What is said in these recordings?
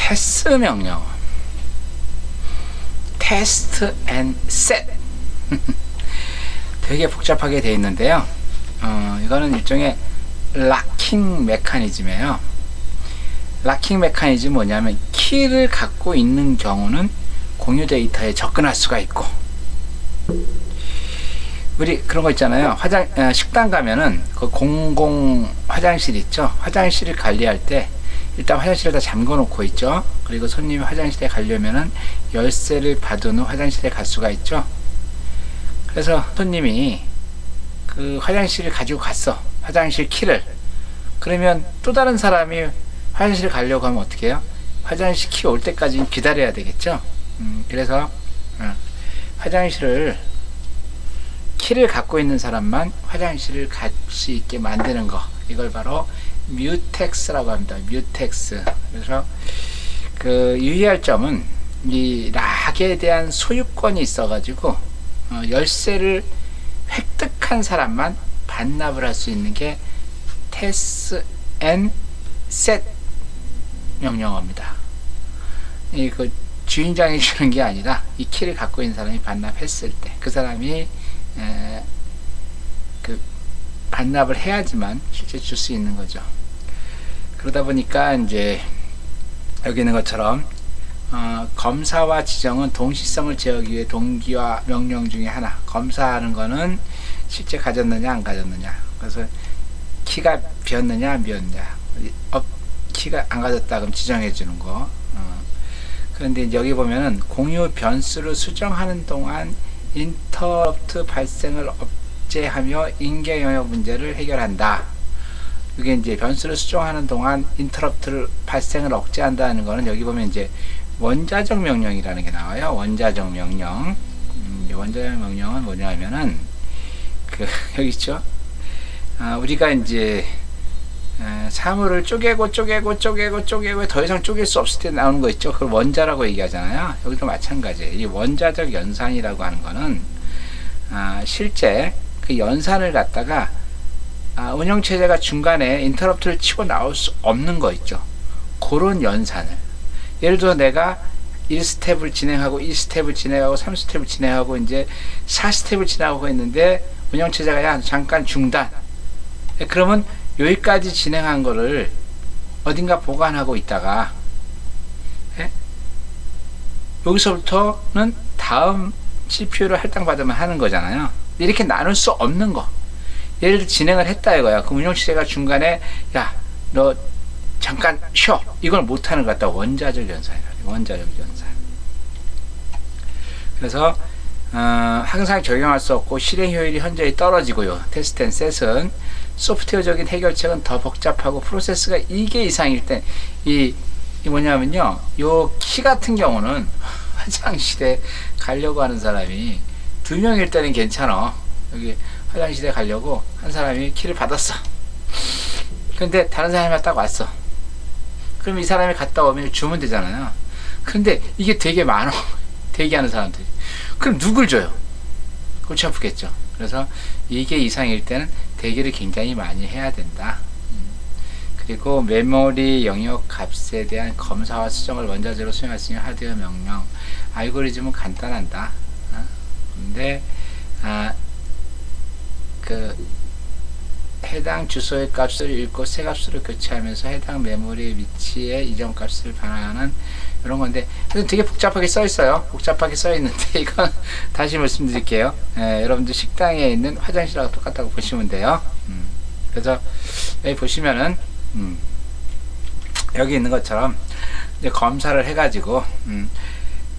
패스 명령, 테스트 앤 셋. 되게 복잡하게 되어 있는데요. 이거는 일종의 락킹 메커니즘이에요. 락킹 메커니즘 뭐냐면, 키를 갖고 있는 경우는 공유 데이터에 접근할 수가 있고, 우리 그런 거 있잖아요. 식당 가면은 그 공공 화장실 있죠. 화장실을 관리할 때 일단 화장실을 다 잠궈 놓고 있죠. 그리고 손님이 화장실에 가려면은 열쇠를 받은 후 화장실에 갈 수가 있죠. 그래서 손님이 그 화장실을 가지고 갔어. 화장실 키를. 그러면 또 다른 사람이 화장실을 가려고 하면 어떻게 해요? 화장실 키 올 때까지 기다려야 되겠죠. 그래서 화장실을 키를 갖고 있는 사람만 화장실을 갈 수 있게 만드는 거, 이걸 바로 뮤텍스라고 합니다. 뮤텍스. 그래서 그 유의할 점은, 이 락에 대한 소유권이 있어 가지고 열쇠를 획득한 사람만 반납을 할 수 있는 게 테스트 앤 셋 명령어입니다. 그 주인장이 주는 게 아니라 이 키를 갖고 있는 사람이 반납했을 때 그 사람이 그 반납을 해야지만 실제 줄 수 있는 거죠. 그러다 보니까 이제 여기 있는 것처럼 검사와 지정은 동시성을 제어하기 위해 동기와 명령 중에 하나. 검사하는 거는 실제 가졌느냐 안 가졌느냐. 그래서 키가 비었느냐 안 비었느냐. 키가 안 가졌다 그럼 지정해 주는 거. 그런데 여기 보면은 공유 변수를 수정하는 동안 인터럽트 발생을 억제하며 인계 영역 문제를 해결한다. 이게 이제 변수를 수정하는 동안 인터럽트를 발생을 억제한다는 거는, 여기 보면 이제 원자적 명령이라는 게 나와요. 원자적 명령. 원자적 명령은 뭐냐면은 여기 있죠. 우리가 이제 사물을 쪼개고 더 이상 쪼갤 수 없을 때 나오는 거 있죠. 그걸 원자라고 얘기하잖아요. 여기도 마찬가지예요. 이 원자적 연산이라고 하는 거는 실제 그 연산을 갖다가 운영체제가 중간에 인터럽트를 치고 나올 수 없는 거 있죠. 그런 연산을, 예를 들어 내가 1스텝을 진행하고 2스텝을 진행하고 3스텝을 진행하고 이제 4스텝을 진행하고 있는데 운영체제가 야 잠깐 중단. 그러면 여기까지 진행한 거를 어딘가 보관하고 있다가 여기서부터는 다음 CPU를 할당받으면 하는 거잖아요. 이렇게 나눌 수 없는 거, 예를 들어 진행을 했다 이거야. 그 운영체제가 중간에 야 너 잠깐 쉬어, 이걸 못하는 것 같다. 원자적 연산이라. 원자적 연산. 그래서 항상 적용할 수 없고 실행 효율이 현저히 떨어지고요. 테스트 앤 셋은 소프트웨어적인 해결책은 더 복잡하고 프로세스가 2개 이상일 때, 이 뭐냐면요, 요 키 같은 경우는 화장실에 가려고 하는 사람이 2명일 때는 괜찮아. 여기 화장실에 가려고 한 사람이 키를 받았어. 근데 다른 사람이 딱 왔어. 그럼 이 사람이 갔다 오면 주면 되잖아요. 근데 이게 되게 많아. 대기하는 사람들이. 그럼 누굴 줘요? 골치 아프겠죠. 그래서 2개 이상일 때는 대기를 굉장히 많이 해야 된다. 그리고 메모리 영역 값에 대한 검사와 수정을 원자적으로 수행할 수 있는 하드웨어 명령. 알고리즘은 간단하다. 근데 그 해당 주소의 값을 읽고 새 값으로 교체하면서 해당 메모리 위치에 이전 값을 반환하는 이런 건데, 되게 복잡하게 써 있어요. 복잡하게 써 있는데 이건 다시 말씀드릴게요. 여러분들 식당에 있는 화장실하고 똑같다고 보시면 돼요. 그래서 여기 보시면은 여기 있는 것처럼 이제 검사를 해가지고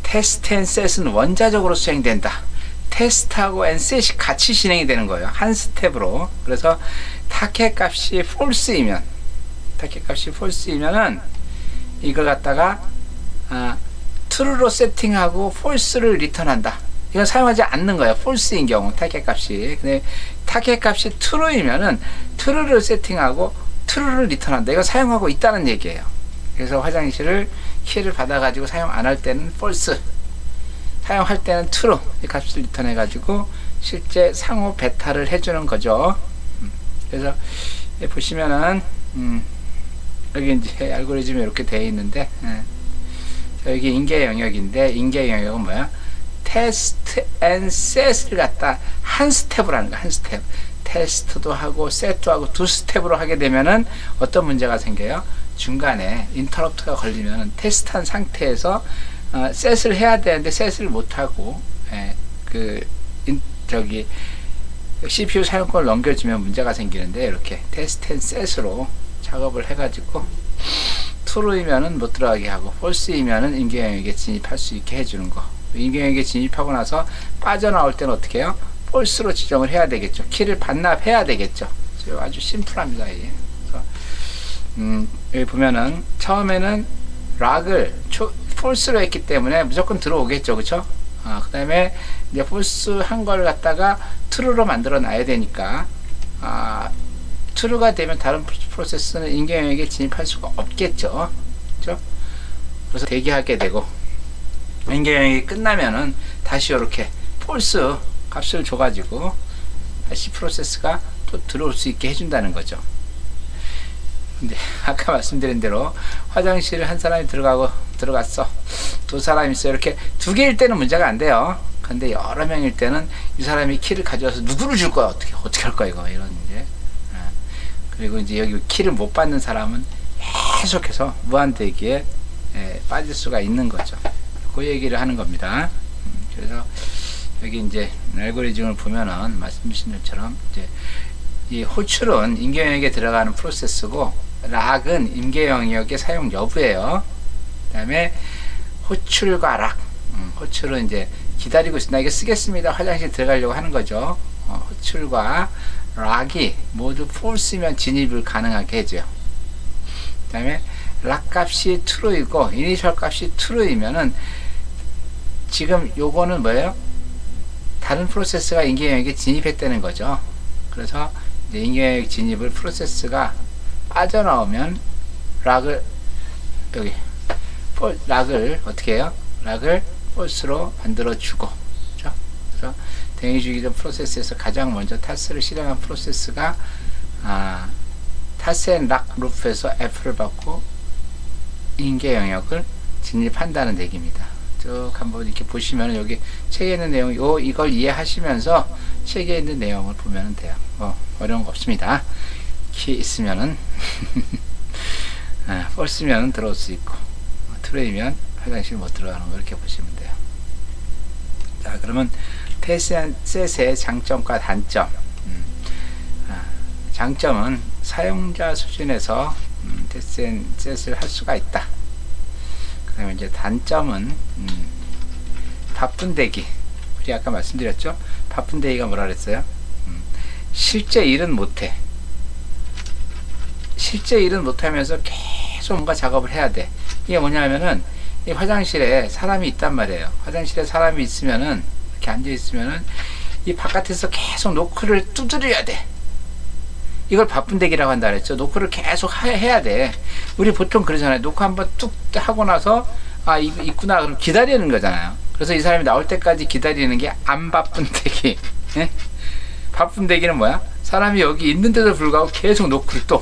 테스트 앤 셋은 원자적으로 수행된다. 테스트하고 앤 셋이 같이 진행이 되는 거예요. 한 스텝으로. 그래서 타켓 값이 false이면은 이걸 갖다가 true로 세팅하고 false를 리턴한다. 이건 사용하지 않는 거예요. false인 경우 타켓 값이. 근데 타켓 값이 true이면은 true를 세팅하고 true를 리턴한다. 이거 사용하고 있다는 얘기예요. 그래서 화장실을 키를 받아가지고 사용 안 할 때는 false, 사용할 때는 true 이 값을 리턴해 가지고 실제 상호 베타를 해주는 거죠. 그래서 보시면은 여기 이제 알고리즘이 이렇게 되어 있는데 여기 인계 영역인데, 인계 영역은 뭐야? 테스트 앤 셋을 갖다 한 스텝으로 하는 거야. 한 스텝. 테스트도 하고 셋도 하고 두 스텝으로 하게 되면은 어떤 문제가 생겨요? 중간에 인터럽트가 걸리면 테스트한 상태에서 셋을 해야 되는데 셋을 못하고 CPU 사용권을 넘겨주면 문제가 생기는데, 이렇게 테스트 앤 셋으로 작업을 해가지고 true이면은 못 들어가게 하고 false이면은 인계 영역에 진입할 수 있게 해주는 거. 인계 영역에 진입하고 나서 빠져나올 때는 어떻게 해요? false로 지정을 해야 되겠죠. 키를 반납해야 되겠죠. 아주 심플합니다. 이게. 그래서 여기 보면은 처음에는 락을 false로 했기 때문에 무조건 들어오겠죠. 그쵸? 그 다음에 이제 false 한 걸 갖다가 true로 만들어 놔야 되니까, true가 되면 다른 프로세스는 인계 영역에 진입할 수가 없겠죠. 그죠? 그래서 대기하게 되고, 인계 영역이 끝나면은 다시 이렇게 false 값을 줘가지고 다시 프로세스가 또 들어올 수 있게 해준다는 거죠. 근데 아까 말씀드린 대로 화장실에 한 사람이 들어갔어. 두 사람이 있어. 이렇게 두 개일 때는 문제가 안 돼요. 근데 여러 명일 때는 이 사람이 키를 가져와서 누구를 줄 거야? 어떻게 할 거야, 이거? 이런 이제. 그리고 이제 여기 키를 못 받는 사람은 계속해서 무한대기에 빠질 수가 있는 거죠. 그 얘기를 하는 겁니다. 그래서 여기 이제 알고리즘을 보면은 말씀 주신 것처럼 이제 이 호출은 인계 영역에 들어가는 프로세스고, 락은 인계 영역의 사용 여부예요. 그 다음에 호출과 락, 호출은 이제 기다리고 있습니다. 이게 쓰겠습니다. 화장실 들어가려고 하는 거죠. 호출과 락이 모두 false면 진입을 가능하게 해줘요. 그 다음에 락 값이 true이고 이니셜 값이 true이면은 지금 요거는 뭐예요? 다른 프로세스가 인계 영역에 진입했다는 거죠. 그래서 이제 인계 영역 진입을 프로세스가 빠져나오면 락을 어떻게 해요? 락을 false로 만들어 주고, 그렇죠? 그래서 대응해주기 전 프로세스에서 가장 먼저 타스를 실행한 프로세스가 타스 앤 락 루프에서 F를 받고 인계 영역을 진입한다는 얘기입니다. 쭉 한번 이렇게 보시면 여기 책에 있는 내용, 이걸 이해하시면서 책에 있는 내용을 보면 돼요. 어려운 거 없습니다. 키 있으면은 false면 들어올 수 있고, true이면 화장실 못 들어가는 거, 이렇게 보시면 돼요. 자, 그러면 테스트셋의 장점과 단점. 장점은 사용자 수준에서 테스트셋을 할 수가 있다. 그 다음에 이제 단점은 바쁜 대기. 우리 아까 말씀드렸죠? 바쁜 대기가 뭐라 그랬어요? 실제 일은 못해. 실제 일은 못하면서 계속 뭔가 작업을 해야 돼. 이게 뭐냐면은 이 화장실에 사람이 있단 말이에요. 화장실에 사람이 있으면은, 이렇게 앉아 있으면은 이 바깥에서 계속 노크를 두드려야 돼. 이걸 바쁜 대기라고 한다 그랬죠. 노크를 계속 해야 돼. 우리 보통 그러잖아요. 노크 한번 뚝 하고 나서 있구나 그럼 기다리는 거잖아요. 그래서 이 사람이 나올 때까지 기다리는 게 안 바쁜 대기. 예? 바쁜 대기는 뭐야? 사람이 여기 있는데도 불구하고 계속 노크를 또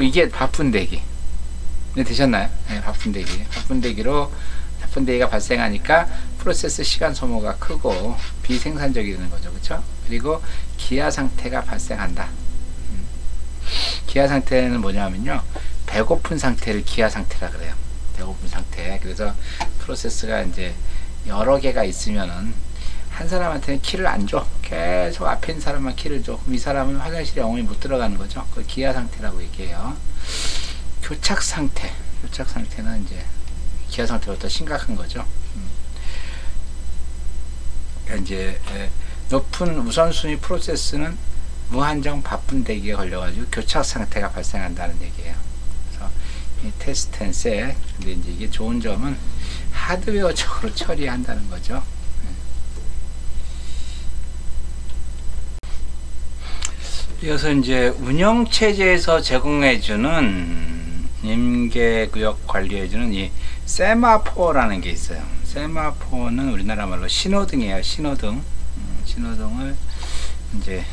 이게 바쁜 대기. 네, 되셨나요? 네, 바쁜 대기. 바쁜 대기가 발생하니까 프로세스 시간 소모가 크고 비생산적이 되는 거죠. 그렇죠? 그리고 기아 상태가 발생한다. 기아 상태는 뭐냐면요, 배고픈 상태를 기아 상태라 그래요. 배고픈 상태. 그래서 프로세스가 이제 여러 개가 있으면은 한 사람한테는 키를 안 줘. 계속 앞에 있는 사람만 키를 줘. 그럼 이 사람은 화장실에 영원히 못 들어가는 거죠. 그걸 기아 상태라고 얘기해요. 교착 상태. 교착 상태는 이제 기아 상태보다 더 심각한 거죠. 그러니까 이제 높은 우선순위 프로세스는 무한정 바쁜 대기에 걸려가지고 교착 상태가 발생한다는 얘기예요. 그래서 이 테스트 앤 셋. 근데 이제 이게 좋은 점은 하드웨어적으로 처리한다는 거죠. 이어서 이제 운영체제에서 제공해주는 임계구역 관리해주는 이 세마포라는 게 있어요. 세마포는 우리나라 말로 신호등이에요. 신호등. 신호등을 이제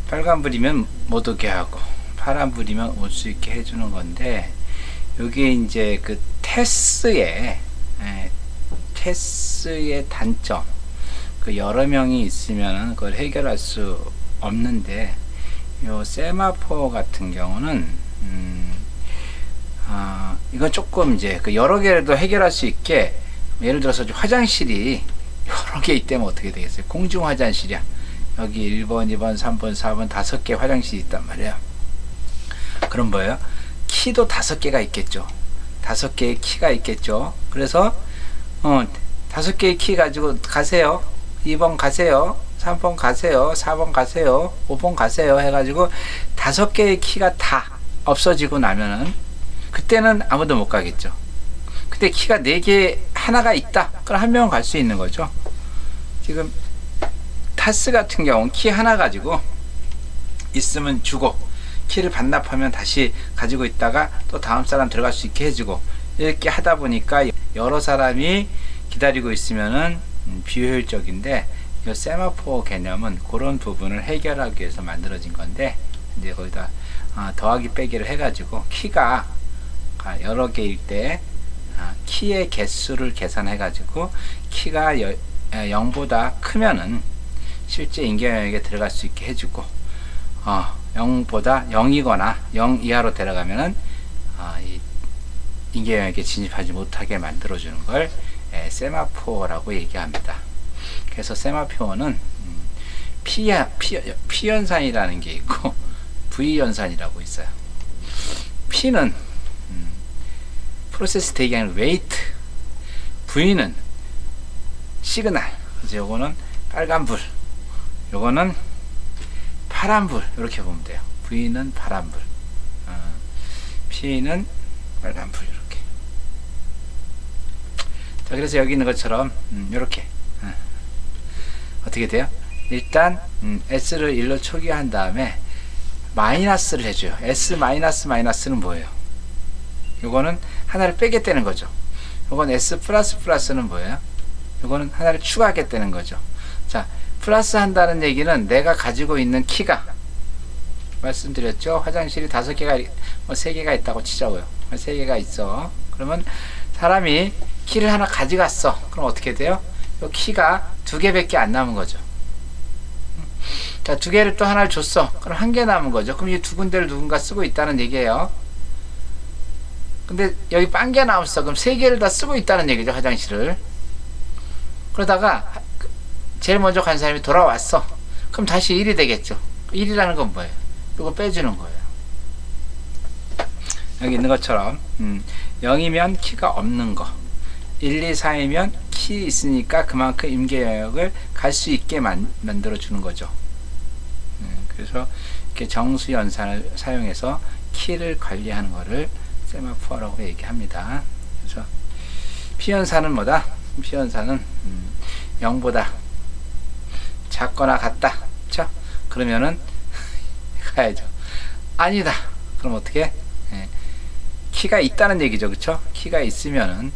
빨간불이면 못 오게 하고 파란불이면 올 수 있게 해주는 건데, 여기에 이제 그 체스의 단점, 그 여러 명이 있으면 그걸 해결할 수 없는데, 요 세마포 같은 경우는 이건 조금 이제 그 여러 개도 해결할 수 있게, 예를 들어서 화장실이 여러 개 있다면 어떻게 되겠어요? 공중 화장실이야. 여기 1번, 2번, 3번, 4번 5개 화장실이 있단 말이에요. 그럼 뭐예요? 키도 5개가 있겠죠. 5개의 키가 있겠죠. 그래서 5개의 키 가지고 가세요. 2번 가세요. 3번 가세요. 4번 가세요. 5번 가세요. 해가지고 5개의 키가 다 없어지고 나면은 그때는 아무도 못 가겠죠. 근데 키가 4개 하나가 있다. 그럼 한 명은 갈 수 있는 거죠. 지금 타스 같은 경우는 키 하나 가지고 있으면 주고, 키를 반납하면 다시 가지고 있다가 또 다음 사람 들어갈 수 있게 해주고, 이렇게 하다 보니까 여러 사람이 기다리고 있으면은 비효율적인데, 이 세마포 개념은 그런 부분을 해결하기 위해서 만들어진 건데, 이제 거기다 더하기 빼기를 해가지고 키가 여러 개일 때 키의 개수를 계산해가지고 키가 0보다 크면은 실제 인계 영역에 들어갈 수 있게 해주고, 0보다 0이거나 0 이하로 데려가면은 이 인계 영역에 진입하지 못하게 만들어주는 걸 세마포라고 얘기합니다. 그래서 세마포는 P 연산이라는 게 있고 V 연산이라고 있어요. P는 프로세스 대기하는 웨이트, V는 시그널. 그래서 요거는 빨간불, 요거는 파란불, 이렇게 보면 돼요. V는 파란불, P는 빨간불, 이렇게. 자, 그래서 여기 있는 것처럼 이렇게 어떻게 돼요? 일단 S를 1로 초기화한 다음에 마이너스를 해줘요. S 마이너스 마이너스는 뭐예요? 요거는 하나를 빼겠다는 거죠. 요건 S 플러스 플러스는 뭐예요? 요거는 하나를 추가하겠다는 거죠. 자, 플러스 한다는 얘기는 내가 가지고 있는 키가, 말씀드렸죠? 화장실이 5개가, 3개가 있다고 치자고요. 3개가 있어. 그러면 사람이 키를 하나 가져갔어. 그럼 어떻게 돼요? 요 키가 2개밖에 안 남은 거죠. 자, 2개를 또 하나를 줬어. 그럼 1개 남은 거죠. 그럼 이 2군데를 누군가 쓰고 있다는 얘기예요. 근데 여기 빤 개 남았어. 그럼 3개를 다 쓰고 있다는 얘기죠, 화장실을. 그러다가 제일 먼저 간 사람이 돌아왔어. 그럼 다시 1이 되겠죠. 1이라는 건 뭐예요? 이거 빼주는 거예요. 여기 있는 것처럼 0이면 키가 없는 거, 1, 2, 4이면 키 있으니까 그만큼 임계 영역을 갈 수 있게 만들어 주는 거죠. 그래서 이렇게 정수 연산을 사용해서 키를 관리하는 거를 세마포라고 얘기합니다. 그래서 P 연산은 뭐다? P 연산은 0보다 작거나 같다. 그렇죠? 그러면은 가야죠. 아니다. 그럼 어떻게? 키가 있다는 얘기죠. 그렇죠? 키가 있으면은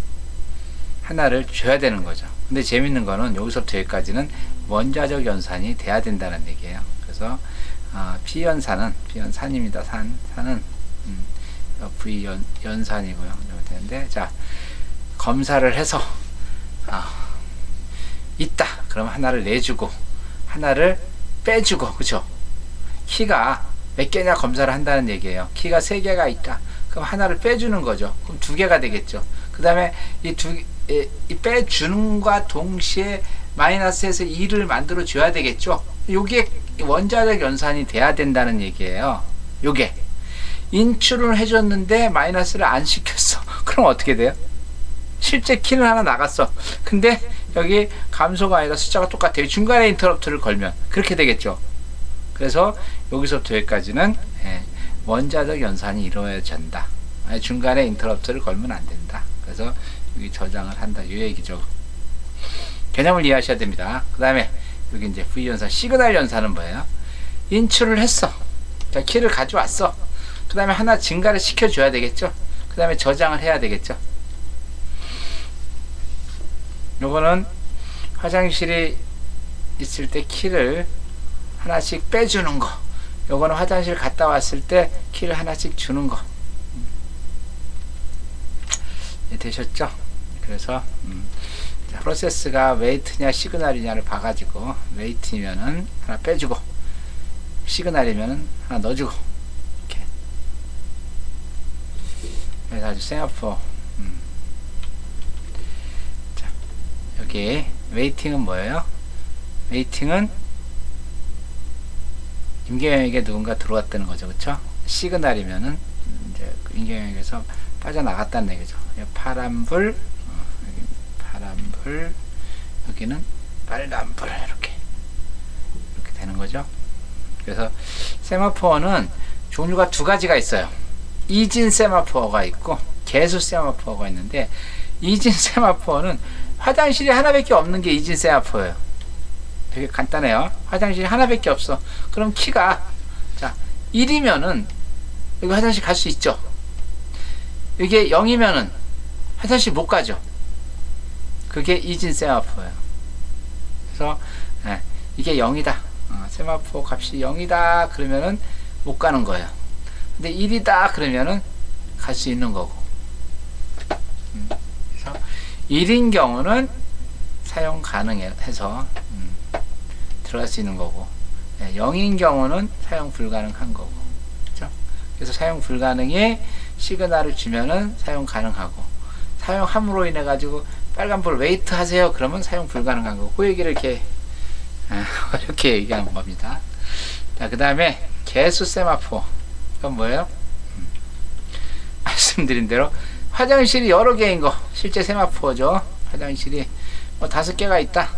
하나를 줘야 되는 거죠. 근데 재밌는 거는 여기서부터 여기까지는 원자적 연산이 돼야 된다는 얘기예요. 그래서 P 연산입니다. 산은 V 연산이고요. 이렇게 되는데, 자, 검사를 해서 있다. 그럼 하나를 내주고 하나를 빼주고, 그렇죠? 키가 몇 개냐 검사를 한다는 얘기예요. 키가 3개가 있다. 그럼 하나를 빼주는 거죠. 그럼 2개가 되겠죠. 그 다음에 이 빼주는과 동시에 마이너스에서 2를 만들어 줘야 되겠죠. 요게 원자적 연산이 돼야 된다는 얘기예요. 요게 인출을 해줬는데 마이너스를 안 시켰어. 그럼 어떻게 돼요? 실제 키는 하나 나갔어. 근데 여기 감소가 아니라 숫자가 똑같아요. 중간에 인터럽트를 걸면 그렇게 되겠죠. 그래서 여기서부터 여기까지는 원자적 연산이 이루어진다. 중간에 인터럽트를 걸면 안 된다. 그래서 여기 저장을 한다. 이 얘기죠. 개념을 이해하셔야 됩니다. 그 다음에 여기 이제 V 연산, 시그널 연산은 뭐예요? 인출을 했어. 자, 키를 가져왔어. 그 다음에 하나 증가를 시켜줘야 되겠죠. 그 다음에 저장을 해야 되겠죠. 요거는 화장실이 있을 때 키를 하나씩 빼주는 거. 요거는 화장실 갔다 왔을 때 키를 하나씩 주는 거. 되셨죠? 그래서 자, 프로세스가 웨이트냐 시그널이냐를 봐가지고 웨이트면은 하나 빼주고 시그널이면은 하나 넣어주고 이렇게. 그래서 아주 세마포. 자, 여기 웨이팅은 뭐예요? 웨이팅은 임계영에게 누군가 들어왔다는 거죠, 그렇죠? 시그널이면은 이제 임계영에게서 빠져나갔다는 얘기죠. 파란불, 여기 파란불, 여기는 빨간불, 이렇게 되는 거죠. 그래서 세마포어는 종류가 두 가지가 있어요. 이진 세마포어가 있고 개수 세마포어가 있는데, 이진 세마포어는 화장실이 하나밖에 없는 게 이진 세마포어예요. 되게 간단해요. 화장실이 하나밖에 없어. 그럼 키가 자 1이면은 여기 화장실 갈 수 있죠. 이게 0이면은 화장실 못 가죠. 그게 이진 세마포예요. 그래서 이게 0이다. 세마포 값이 0이다. 그러면은 못 가는 거예요. 근데 1이다. 그러면은 갈 수 있는 거고. 그래서 1인 경우는 사용 가능해서 들어갈 수 있는 거고, 0인 경우는 사용 불가능한 거고. 그렇죠? 그래서 사용 불가능에 시그널을 주면은 사용 가능하고, 사용함으로 인해 가지고 빨간불 웨이트 하세요 그러면 사용 불가능한 거고. 그 얘기를 이렇게 이렇게 얘기하는 겁니다. 자, 그 다음에 개수 세마포. 이건 뭐예요? 말씀드린 대로 화장실이 여러 개인 거 실제 세마포죠. 화장실이 뭐 5개가 있다.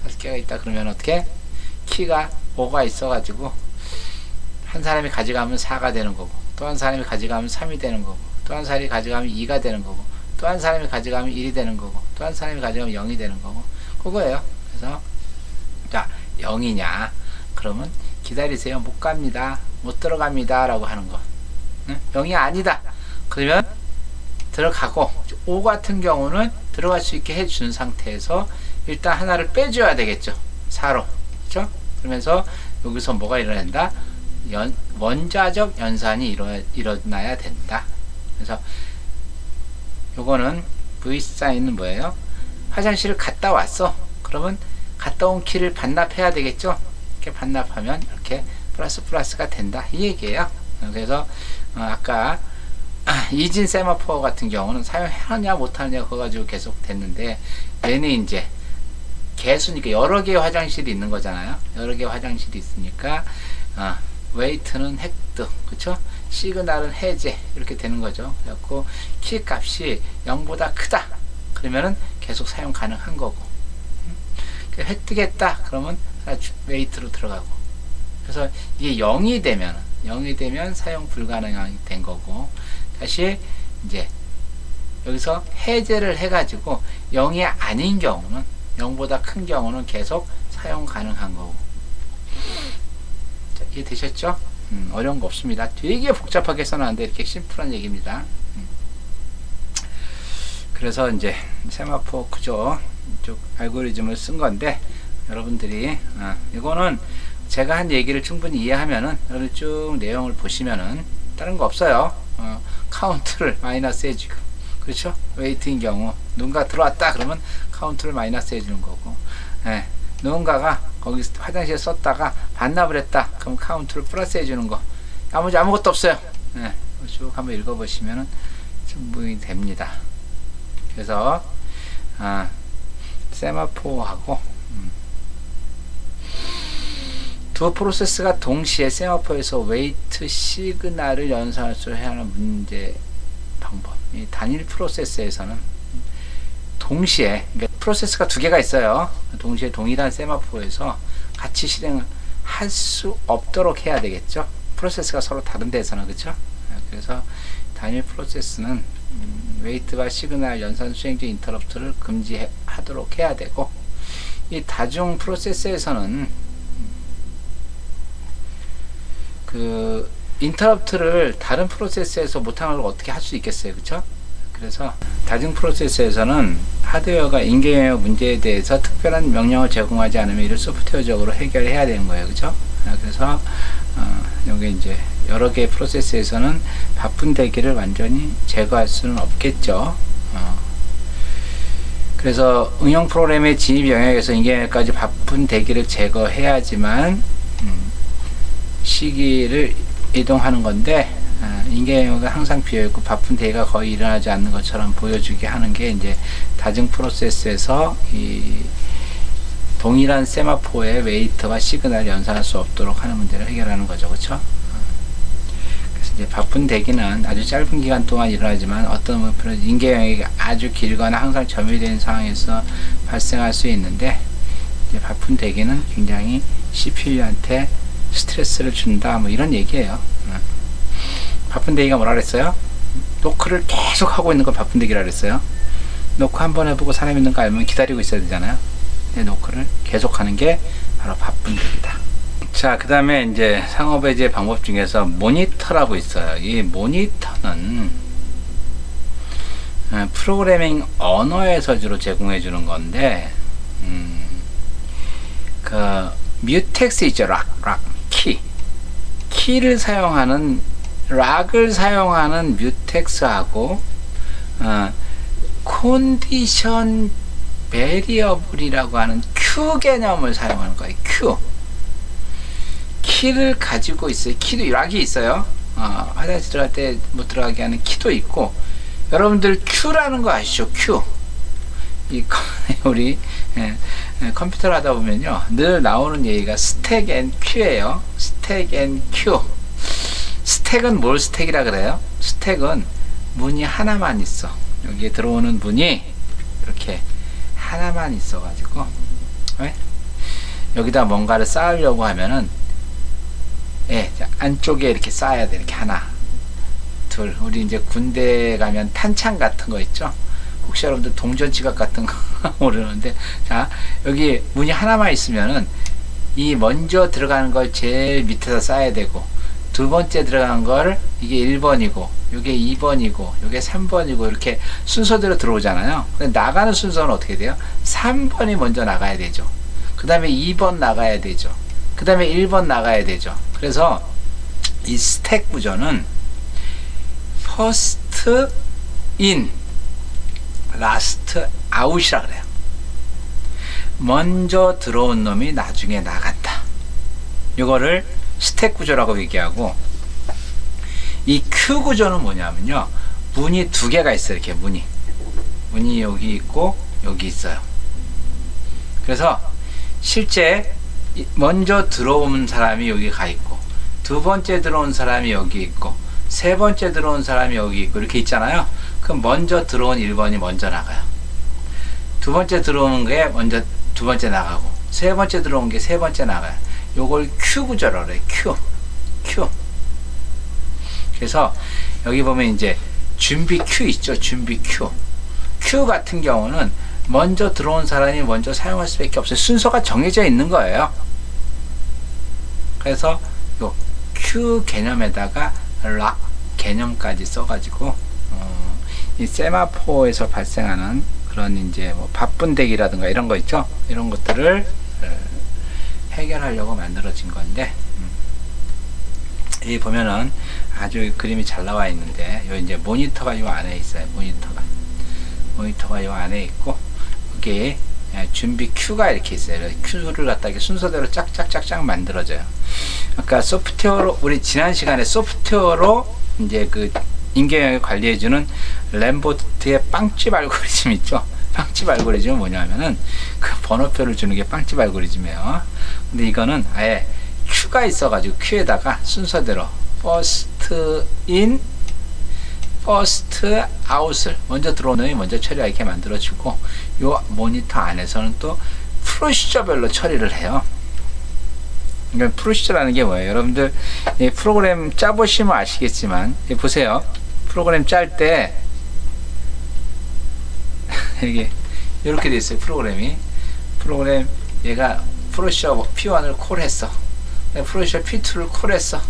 5개가 있다 그러면 어떻게? 키가 5가 있어 가지고 한 사람이 가져가면 4가 되는 거고, 또 한 사람이 가져가면 3이 되는 거고, 또 한 사람이 가져가면 2가 되는 거고, 또 한 사람이 가져가면 1이 되는 거고, 또 한 사람이 가져가면 0이 되는 거고. 그거예요. 그래서 자 0이냐 그러면 기다리세요. 못 갑니다. 못 들어갑니다 라고 하는 거. 0이 아니다 그러면 들어가고, 5 같은 경우는 들어갈 수 있게 해준 상태에서 일단 하나를 빼줘야 되겠죠. 4로. 그렇죠? 그러면서 여기서 뭐가 일어난다? 원자적 연산이 일어나야 된다. 그래서 요거는 V 사인은 뭐예요? 화장실을 갔다 왔어. 그러면 갔다 온 키를 반납해야 되겠죠. 이렇게 반납하면 이렇게 플러스가 된다 이 얘기예요. 그래서 아까 이진 세마포어 같은 경우는 사용하냐 못하냐 그거 가지고 계속 됐는데, 얘는 이제 개수니까 여러 개의 화장실이 있는 거잖아요. 여러 개의 화장실이 있으니까 웨이트는 획득, 그쵸? 시그널은 해제, 이렇게 되는 거죠. 그래갖고 키 값이 0보다 크다 그러면은 계속 사용 가능한 거고, 획득했다 그러면 웨이트로 들어가고. 그래서 이게 0이 되면 사용 불가능이 된 거고, 다시 이제 여기서 해제를 해가지고 0이 아닌 경우는, 0보다 큰 경우는 계속 사용 가능한 거고. 자, 이해되셨죠? 어려운 거 없습니다. 되게 복잡하게 써놨는데 이렇게 심플한 얘기입니다. 그래서 이제 세마포 구조 쪽 알고리즘을 쓴 건데, 여러분들이 이거는 제가 한 얘기를 충분히 이해하면은 여러분 쭉 내용을 보시면은 다른 거 없어요. 카운트를 마이너스 해주고, 그렇죠? 웨이트인 경우 누군가 들어왔다 그러면 카운트를 마이너스 해주는 거고, 누군가가 거기 화장실에 썼다가 반납을 했다 그럼 카운트를 플러스 해주는 거. 나머지 아무것도 없어요. 쭉 한번 읽어보시면은 충분히 됩니다. 그래서 세마포하고 두 프로세스가 동시에 세마포에서 웨이트 시그널을 연산할 수 하는 문제 방법. 이 단일 프로세스에서는 동시에, 그러니까 프로세스가 두 개가 있어요. 동시에 동일한 세마포에서 같이 실행을 할 수 없도록 해야 되겠죠. 프로세스가 서로 다른 데서는, 그렇죠? 그래서 단일 프로세스는 웨이트와 시그널 연산 수행중 인터럽트를 금지하도록 해야 되고, 이 다중 프로세스에서는 그 인터럽트를 다른 프로세스에서 못하는 걸 어떻게 할 수 있겠어요, 그렇죠? 그래서 다중 프로세스에서는 하드웨어가 인계영역 문제에 대해서 특별한 명령을 제공하지 않으면 이를 소프트웨어적으로 해결해야 되는 거예요, 그렇죠? 그래서 여기 이제 여러 개의 프로세스에서는 바쁜 대기를 완전히 제거할 수는 없겠죠. 그래서 응용 프로그램의 진입 영역에서 인계 영역까지 바쁜 대기를 제거해야지만 시기를 이동하는 건데, 인계 영역은 항상 비어있고 바쁜 대기가 거의 일어나지 않는 것처럼 보여주게 하는 게 이제 다중 프로세스에서 이 동일한 세마포의 웨이트와 시그널을 연산할 수 없도록 하는 문제를 해결하는 거죠. 그렇죠? 그래서 이제 바쁜 대기는 아주 짧은 기간 동안 일어나지만 어떤 인계 영역이 아주 길거나 항상 점유되는 상황에서 발생할 수 있는데, 이제 바쁜 대기는 굉장히 CPU한테 스트레스를 준다, 뭐 이런 얘기예요. 바쁜 대기가 뭐라 그랬어요? 노크를 계속 하고 있는 걸 바쁜 대기라 그랬어요. 노크 한번 해보고 사람 있는 거 알면 기다리고 있어야 되잖아요. 노크를 계속 하는 게 바로 바쁜 대기다. 자, 그 다음에 이제 상호배제 방법 중에서 모니터라고 있어요. 이 모니터는 프로그래밍 언어에서 주로 제공해 주는 건데, 그 뮤텍스 있죠. 락 키를 사용하는, 락을 사용하는 뮤텍스하고 컨디션 베리어블이라고 하는 Q 개념을 사용하는 거예요. 키를 가지고 있어요. 키도 락이 있어요. 화장실 들어갈 때 못 들어가게 하는 키도 있고, 여러분들 Q라는 거 아시죠? Q. 우리 컴퓨터를 하다 보면요, 늘 나오는 얘기가 스택 앤 Q예요. 스택 앤 Q. 스택은 뭘 스택이라 그래요? 스택은 문이 하나만 있어. 여기에 들어오는 문이 이렇게 하나만 있어 가지고, 여기다 뭔가를 쌓으려고 하면은 안쪽에 이렇게 쌓아야 돼. 이렇게 하나, 둘. 우리 이제 군대 가면 탄창 같은 거 있죠? 혹시 여러분들 동전 지갑 같은 거 모르는데, 자, 여기 문이 하나만 있으면은 이 먼저 들어가는 걸 제일 밑에다 쌓아야 되고, 두 번째 들어간 걸 이게 1번이고 이게 2번이고 이게 3번이고 이렇게 순서대로 들어오잖아요. 근데 나가는 순서는 어떻게 돼요? 3번이 먼저 나가야 되죠. 그 다음에 2번 나가야 되죠. 그 다음에 1번 나가야 되죠. 그래서 이 스택 구조는 first in, last out이라 그래요. 먼저 들어온 놈이 나중에 나간다. 이거를 스택 구조라고 얘기하고, 이 Q 구조는 뭐냐면요, 문이 두 개가 있어요. 이렇게 문이 여기 있고 여기 있어요. 그래서 실제 먼저 들어온 사람이 여기 가 있고, 두 번째 들어온 사람이 여기 있고, 세 번째 들어온 사람이 여기 있고 이렇게 있잖아요. 그럼 먼저 들어온 1번이 먼저 나가요. 두 번째 들어오는 게 먼저 두 번째 나가고, 세 번째 들어온 게 세 번째 나가요. 요걸 Q 구조라고 해요. Q. 그래서 여기 보면 이제 준비 Q 있죠. 준비 Q 같은 경우는 먼저 들어온 사람이 먼저 사용할 수밖에 없어요. 순서가 정해져 있는 거예요. 그래서 요 Q 개념에다가 락 개념까지 써가지고 이 세마포에서 발생하는 그런 이제 뭐 바쁜 대기라든가 이런 거 있죠. 이런 것들을 해결하려고 만들어진 건데, 여기 보면은 아주 그림이 잘 나와 있는데, 요 이제 모니터가 요 안에 있어요. 모니터가 요 안에 있고, 여기 준비 Q가 이렇게 있어요. Q를 갖다 순서대로 짝짝짝짝 만들어져요. 아까 소프트웨어로, 우리 지난 시간에 소프트웨어로 이제 그 인계 영역을 관리해주는 램보트의 빵집 알고리즘 있죠. 빵집 알고리즘은 뭐냐면은 그 번호표를 주는 게 빵집 알고리즘이에요. 근데 이거는 아예 Q가 있어가지고 Q에다가 순서대로 first in, first out을 먼저 들어오는 놈이 먼저 처리하게 이렇게 만들어주고, 요 모니터 안에서는 또 프로시저별로 처리를 해요. 그러니까 프로시저라는 게 뭐예요? 여러분들 이 프로그램 짜보시면 아시겠지만, 보세요. 프로그램 짤 때 이게 이렇게 돼 있어요. 프로그램 얘가 프로시저 P1을 콜했어. 프로시저 P2를 콜했어.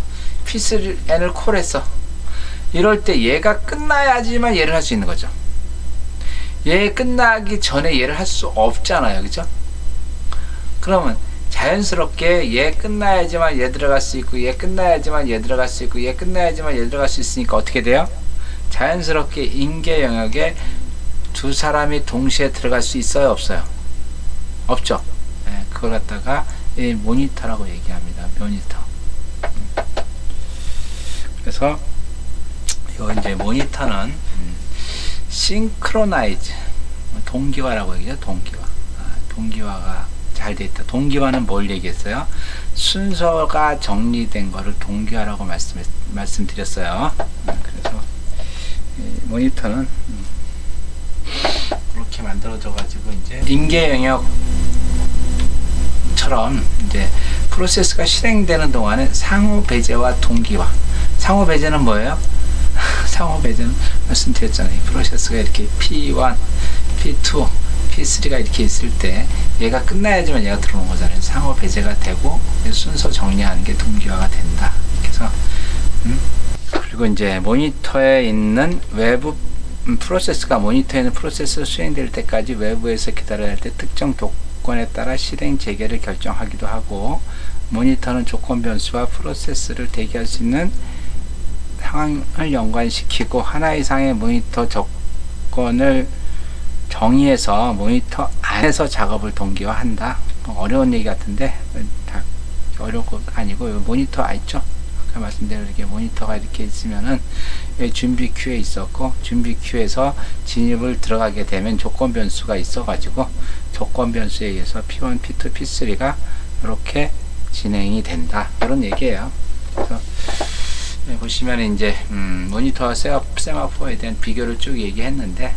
P3N을 콜했어. 이럴 때 얘가 끝나야지만 얘를 할 수 있는 거죠. 얘 끝나기 전에 얘를 할 수 없잖아요. 그죠? 그러면 자연스럽게 얘 끝나야지만 얘 들어갈 수 있고, 얘 끝나야지만 얘 들어갈 수 있고, 얘 끝나야지만 얘 들어갈 수 있으니까 어떻게 돼요? 자연스럽게 인계 영역에 두 사람이 동시에 들어갈 수 있어요, 없어요? 없죠. 네, 그걸 갖다가 모니터라고 얘기합니다. 모니터. 그래서 이거 이제 모니터는 싱크로나이즈, 동기화라고 얘기죠. 동기화. 동기화가 잘 돼 있다. 동기화는 뭘 얘기했어요? 순서가 정리된 거를 동기화라고 말씀드렸어요. 그래서 모니터는 그렇게 만들어져 가지고 이제 인계 영역처럼 이제 프로세스가 실행되는 동안에 상호 배제와 동기화. 상호 배제는 뭐예요? 상호 배제는 말씀드렸잖아요. 프로세스가 이렇게 P1, P2, P3가 이렇게 있을 때 얘가 끝나야지만 얘가 들어오는 거잖아요. 상호 배제가 되고 순서 정리하는 게 동기화가 된다. 그래서 그리고 이제 모니터에 있는 외부 프로세스가 모니터에 있는 프로세스가 수행될 때까지 외부에서 기다려야 할 때 특정 조건에 따라 실행 재개를 결정하기도 하고, 모니터는 조건 변수와 프로세스를 대기할 수 있는 상황을 연관시키고 하나 이상의 모니터 조건을 정의해서 모니터 안에서 작업을 동기화한다. 어려운 얘기 같은데 다 어려운 거 아니고, 모니터 있죠? 아까 말씀드린 이렇게 모니터가 이렇게 있으면은 준비 큐에 있었고, 준비 큐에서 진입을 들어가게 되면 조건 변수가 있어 가지고 조건 변수에 의해서 P1, P2, P3가 이렇게 진행이 된다, 이런 얘기예요. 그래서 보시면 이제 모니터와 세마포에 대한 비교를 쭉 얘기했는데,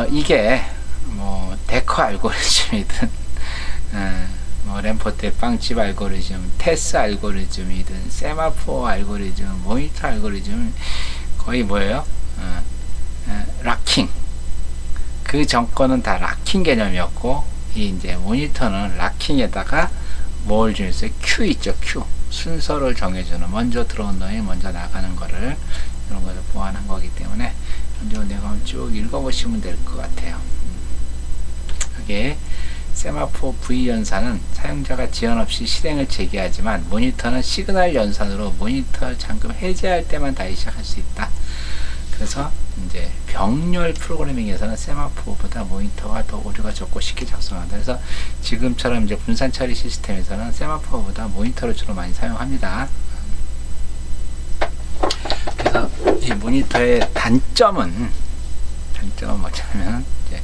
이게 뭐 데커 알고리즘이든 뭐 램포트의 빵집 알고리즘, 테스 알고리즘이든 세마포 알고리즘, 모니터 알고리즘, 거의 뭐예요? 락킹. 그 전거는 다 락킹 개념이었고, 이 이제 모니터는 락킹에다가 뭘 주면서 큐 있죠, 큐. 순서를 정해주는, 먼저 들어온 놈이 먼저 나가는 거를, 이런 것을 보완한 거기 때문에 내가 쭉 읽어보시면 될 것 같아요. 그게 세마포 V 연산은 사용자가 지연 없이 실행을 재개하지만, 모니터는 시그널 연산으로 모니터 잠금 해제할 때만 다시 시작할 수 있다. 그래서 이제 병렬 프로그래밍에서는 세마포보다 모니터가 더 오류가 적고 쉽게 작성한다. 그래서 지금처럼 이제 분산 처리 시스템에서는 세마포보다 모니터를 주로 많이 사용합니다. 그래서 이 모니터의 단점은 뭐냐면, 이제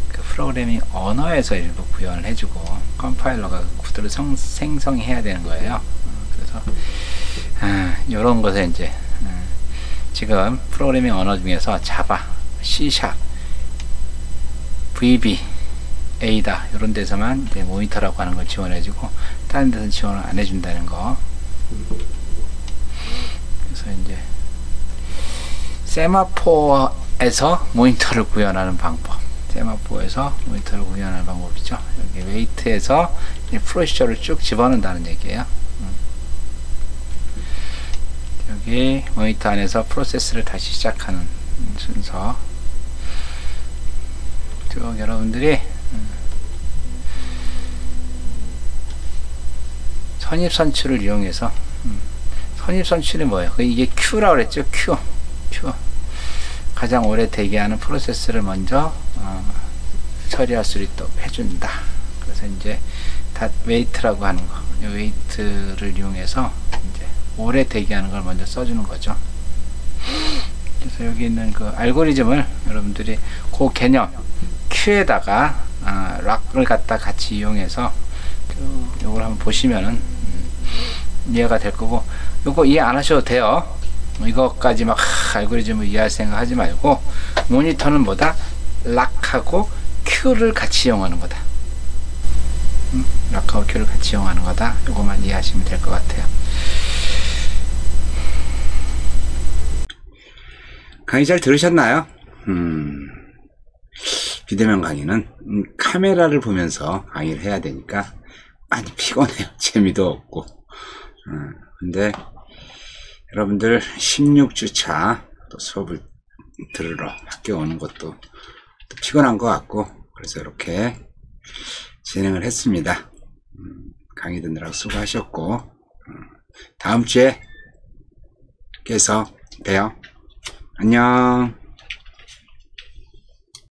그 프로그래밍 언어에서 일부 구현을 해주고 컴파일러가 구조를 생성해야 되는 거예요. 그래서 이런 것에 이제 지금 프로그래밍 언어 중에서 자바, C#, VB, Ada 이런 데서만 이제 모니터라고 하는 걸 지원해주고, 다른 데서는 지원을 안 해준다는 거. 그래서 이제 세마포에서 모니터를 구현하는 방법, 세마포에서 모니터를 구현하는 방법이죠. 여기 웨이트에서 프로시저를 쭉 집어넣는다는 얘기예요. 여기 모니터 안에서 프로세스를 다시 시작하는 순서. 쭉 여러분들이 선입선출을 이용해서, 선입선출이 뭐예요? 이게 Q라고 그랬죠. Q. 가장 오래 대기하는 프로세스를 먼저 처리할 수 있도록 해준다. 그래서 이제 웨이트라고 하는 거, 이 웨이트를 이용해서 이제 오래 대기하는 걸 먼저 써주는 거죠. 그래서 여기 있는 그 알고리즘을 여러분들이 그 개념 Q에다가 락을 갖다 같이 이용해서 요걸 한번 보시면은 이해가 될 거고, 요거 이해 안 하셔도 돼요. 이것까지 막 알고리즘을 이해할 생각 하지 말고, 모니터는 뭐다? 락하고 Q를 같이 이용하는 거다. 락하고 Q를 같이 이용하는 거다. 요것만 이해하시면 될 것 같아요. 강의 잘 들으셨나요? 비대면 강의는 카메라를 보면서 강의를 해야 되니까 많이 피곤해요. 재미도 없고. 근데 여러분들 16주차 또 수업을 들으러 학교 오는 것도 또 피곤한 것 같고, 그래서 이렇게 진행을 했습니다. 강의 듣느라고 수고하셨고, 다음 주에 께서 봬요. 안녕.